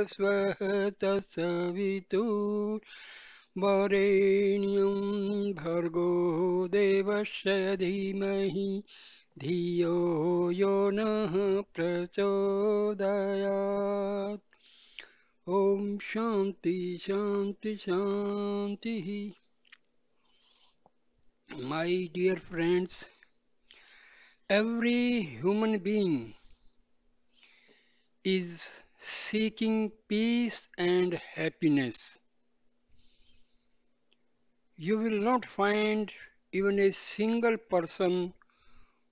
स्वः तत्सवितुर्वरेण्यं भर्गो देवस्य धीमहि धियो यो नः प्रचोदयात्. Om Shanti Shanti Shanti. My dear friends, every human being is seeking peace and happiness. You will not find even a single person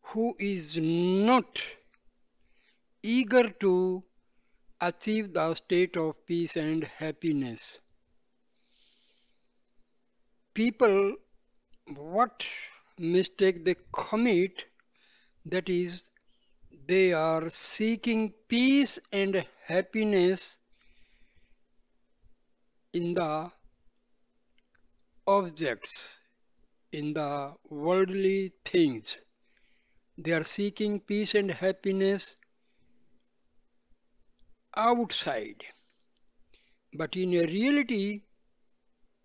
who is not eager to achieve the state of peace and happiness. People, what mistake they commit, that is, they are seeking peace and happiness in the objects, in the worldly things. They are seeking peace and happiness outside. But in a reality,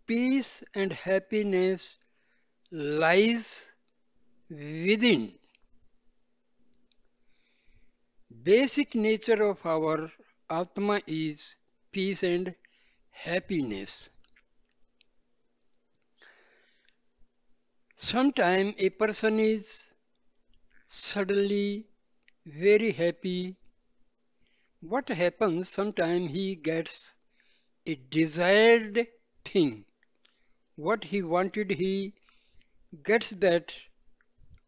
peace and happiness lies within. Basic nature of our Atma is peace and happiness. Sometimes a person is suddenly very happy. What happens? Sometimes he gets a desired thing. What he wanted, he gets that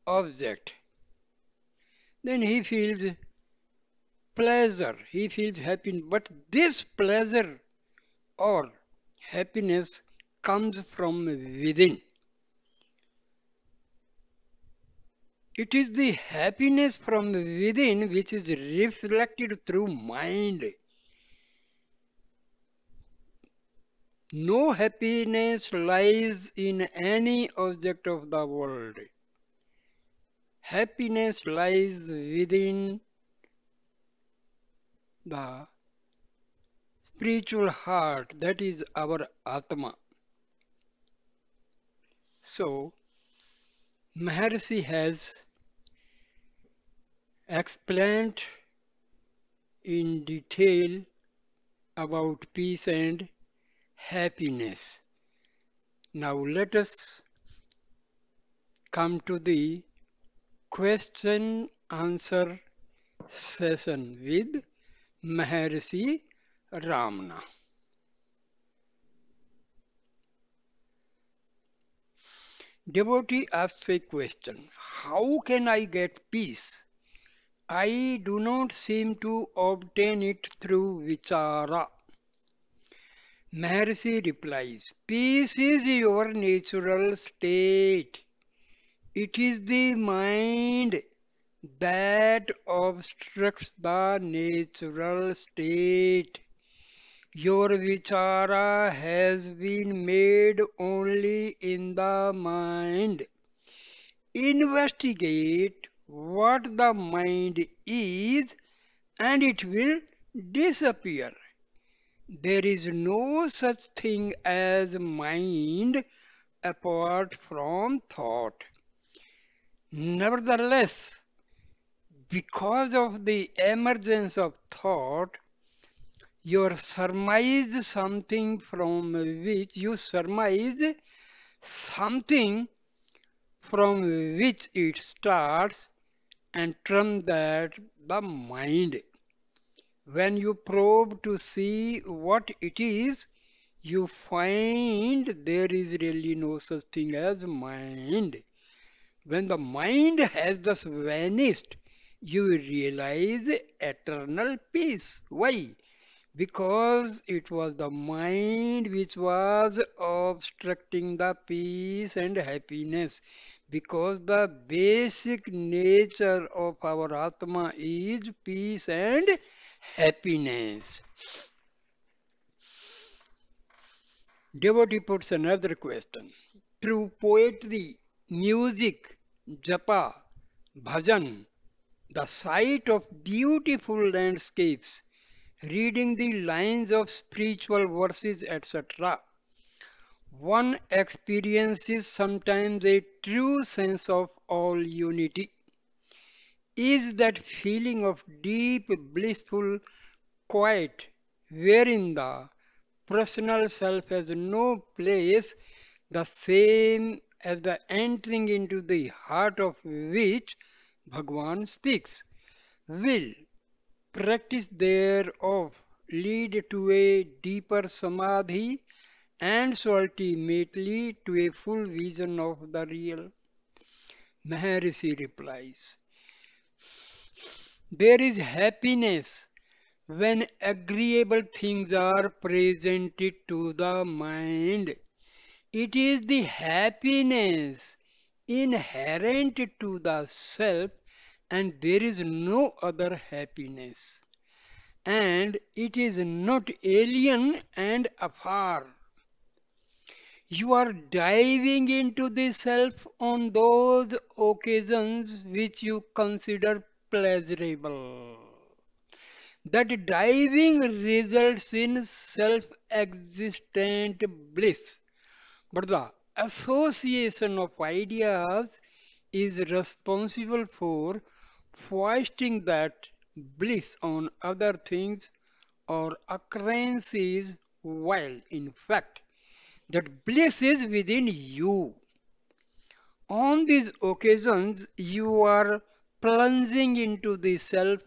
object. Then he feels pleasure, he feels happy. But this pleasure or happiness comes from within. It is the happiness from within which is reflected through mind. No happiness lies in any object of the world. Happiness lies within the spiritual heart, that is our Atma. So, Maharshi has explained in detail about peace and happiness. Now, let us come to the question answer session with Maharshi Ramana. Devotee asks a question: how can I get peace? I do not seem to obtain it through vichara. Maharshi replies: peace is your natural state. It is the mind that obstructs the natural state. Your vichara has been made only in the mind. Investigate what the mind is and it will disappear. There is no such thing as mind apart from thought. Nevertheless, because of the emergence of thought, you surmise something from which you surmise something from which it starts and term that the mind. When you probe to see what it is, you find there is really no such thing as mind. When the mind has thus vanished, you realize eternal peace. Why? Because it was the mind which was obstructing the peace and happiness. Because the basic nature of our Atma is peace and happiness. Devotee puts another question. Through poetry, music, japa, bhajan, the sight of beautiful landscapes, reading the lines of spiritual verses, etc., one experiences sometimes a true sense of all unity. Is that feeling of deep, blissful quiet wherein the personal self has no place, the same as the entering into the heart of which Bhagwan speaks. Will practice thereof lead to a deeper samadhi and so ultimately to a full vision of the real? Maharishi replies, there is happiness when agreeable things are presented to the mind. It is the happiness inherent to the self, and there is no other happiness. And it is not alien and afar. You are diving into the self on those occasions which you consider pleasurable. That diving results in self existent bliss. But the association of ideas is responsible for foisting that bliss on other things or occurrences, while in fact that bliss is within you. On these occasions, you are plunging into the self,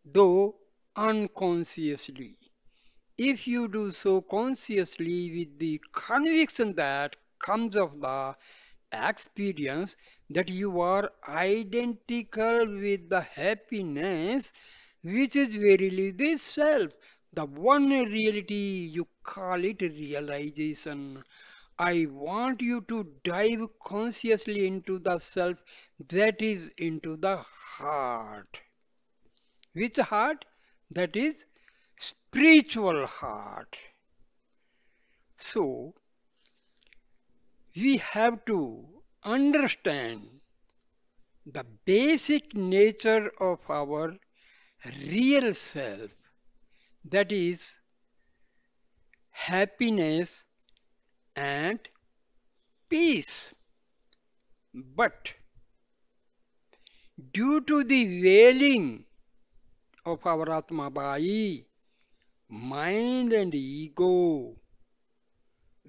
though unconsciously. If you do so consciously with the conviction that comes of the experience that you are identical with the happiness which is verily the self, the one reality, you call it realization. I want you to dive consciously into the self, that is into the heart. Which heart? That is spiritual heart. So we have to understand the basic nature of our real self, that is happiness and peace. But due to the veiling of our Atma Bai, mind and ego,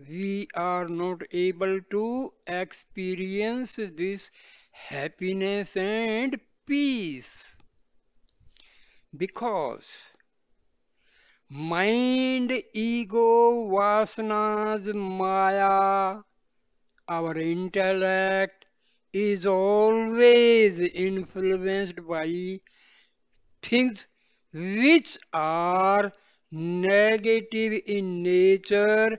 we are not able to experience this happiness and peace because mind, ego, vasanas, maya, our intellect is always influenced by things which are negative in nature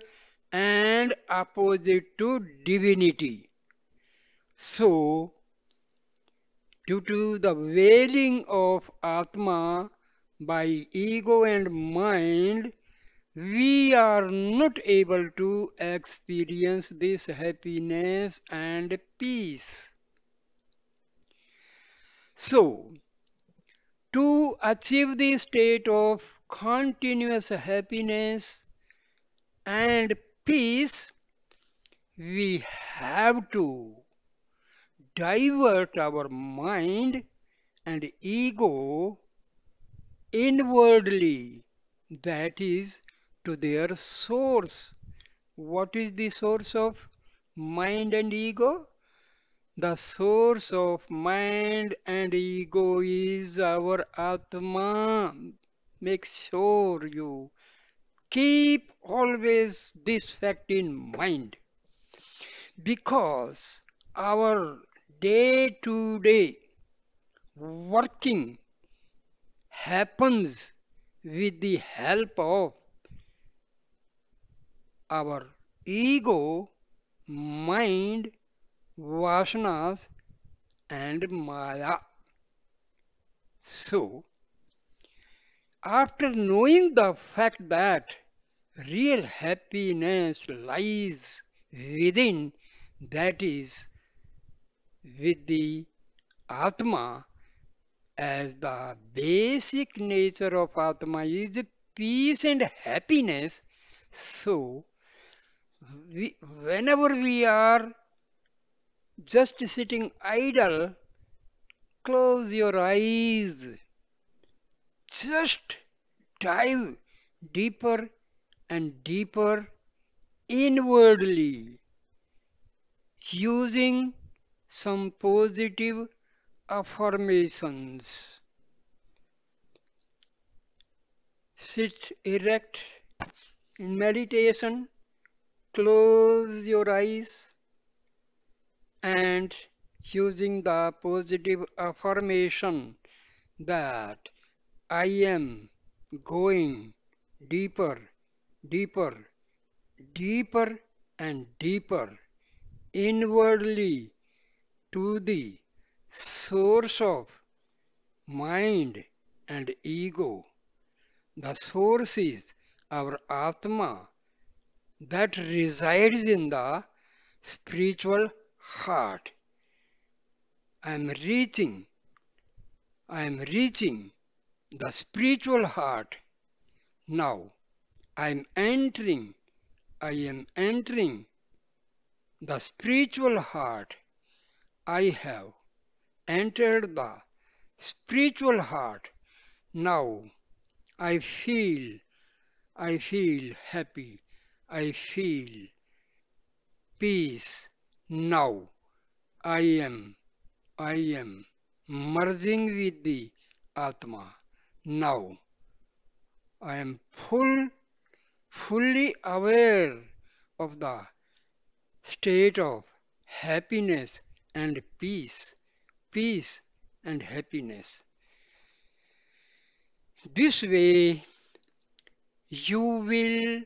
and opposite to divinity. So, due to the veiling of Atma by ego and mind, we are not able to experience this happiness and peace. So, to achieve the state of continuous happiness and peace, we have to divert our mind and ego inwardly, that is, to their source. What is the source of mind and ego? The source of mind and ego is our Atma. Make sure you keep always this fact in mind because our day to day working happens with the help of our ego, mind, vasanas, and maya. So, after knowing the fact that real happiness lies within, that is, with the Atma, as the basic nature of Atma is peace and happiness. So, whenever we are just sitting idle, close your eyes, just dive deeper and deeper inwardly using some positive affirmations. Sit erect in meditation, close your eyes, and using the positive affirmation that I am going deeper, deeper, deeper, and deeper inwardly to the source of mind and ego. The source is our Atma that resides in the spiritual heart. I am reaching, I am reaching the spiritual heart. Now I am entering the spiritual heart. I have entered the spiritual heart. Now I feel, I feel happy. I feel peace. Now I am, I am merging with the Atma. Now I am fully aware of the state of happiness and peace, peace and happiness. This way, you will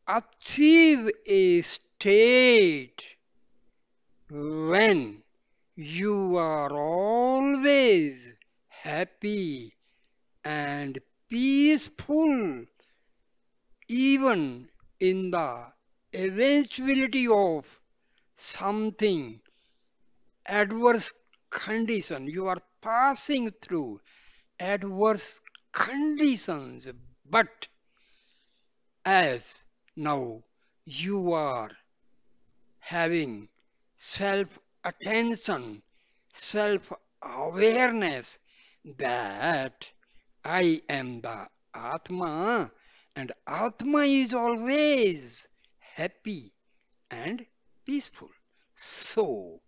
achieve a state when you are always happy and peaceful, even in the eventuality of something adverse condition. You are passing through adverse conditions, but as now you are having self attention, self awareness that I am the Atma and Atma is always happy and peaceful. So,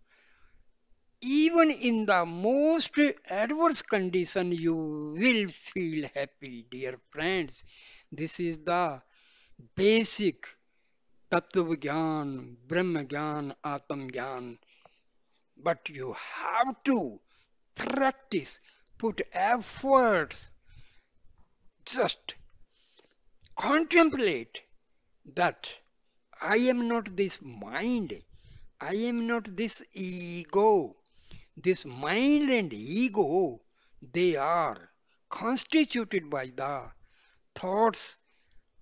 even in the most adverse condition, you will feel happy, dear friends. This is the basic Tattva Gyan, Brahma Gyan, Atam Gyan. But you have to practice, put efforts, just contemplate that I am not this mind, I am not this ego. This mind and ego, they are constituted by the thoughts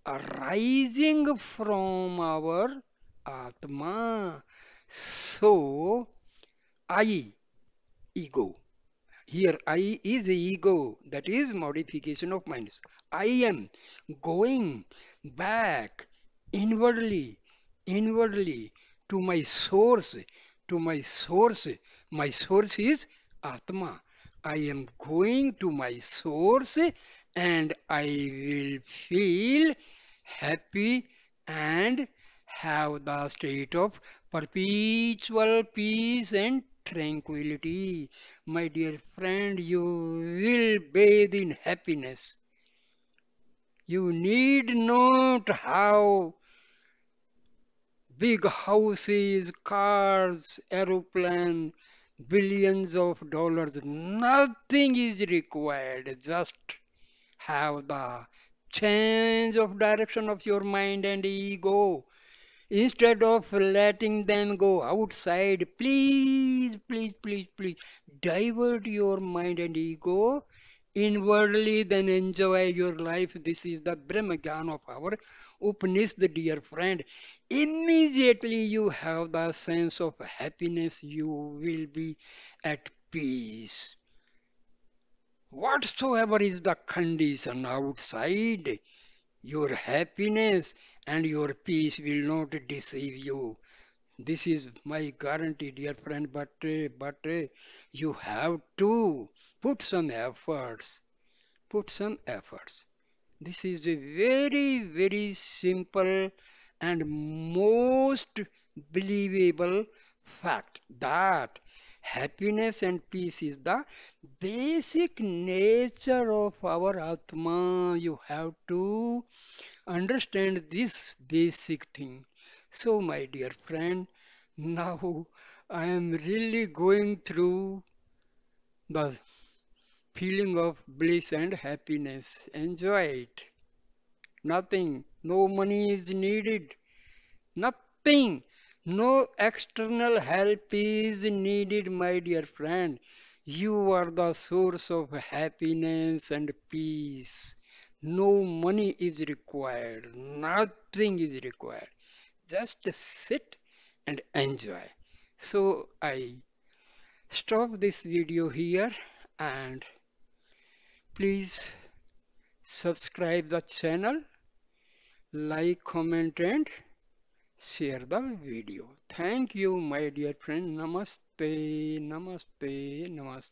arising from our Atma. So, I, ego. Here, I is ego, that is modification of mind. I am going back inwardly, inwardly to my source, to my source. My source is Atma. I am going to my source and I will feel happy and have the state of perpetual peace and tranquility. My dear friend, you will bathe in happiness. You need not have big houses, cars, aeroplane, billions of dollars. Nothing is required. Just have the change of direction of your mind and ego. Instead of letting them go outside, please, please, please, please divert your mind and ego inwardly, then enjoy your life. This is the Brahma Gyan of our Upanishad, dear friend. Immediately you have the sense of happiness, you will be at peace. Whatsoever is the condition outside, your happiness and your peace will not deceive you. This is my guarantee, dear friend. But you have to put some efforts. Put some efforts. This is a very, very simple and most believable fact that happiness and peace is the basic nature of our Atma. You have to understand this basic thing. So, my dear friend, now I am really going through the feeling of bliss and happiness. Enjoy it. Nothing, no money is needed. Nothing, no external help is needed, my dear friend. You are the source of happiness and peace. No money is required, nothing is required. Just sit and enjoy. So I stop this video here and please subscribe the channel, like, comment and share the video. Thank you, my dear friend. Namaste, namaste, namaste.